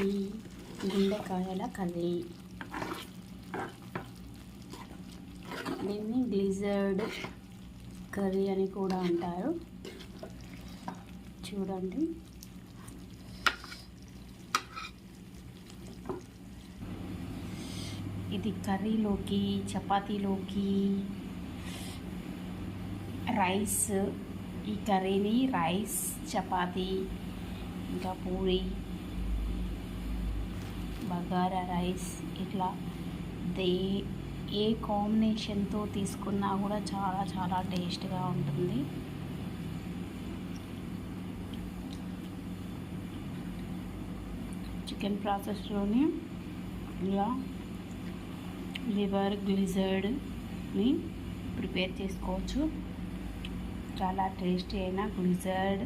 ఇది గుండెకాయల కర్రీ. దీన్ని gizzard curry అని కూడా అంటారు. చూడండి, ఇది కర్రీలోకి, చపాతీలోకి, రైస్, ఈ కర్రీని రైస్, చపాతీ, ఇంకా పూరి, బగారా రైస్, ఇట్లా ఏ కాంబినేషన్తో తీసుకున్నా కూడా చాలా చాలా టేస్ట్గా ఉంటుంది. చికెన్ ప్రాసెస్లోని ఇలా లివర్ గ్లిజర్డ్ని ప్రిపేర్ చేసుకోవచ్చు. చాలా టేస్టీ అయిన గ్లిజర్డ్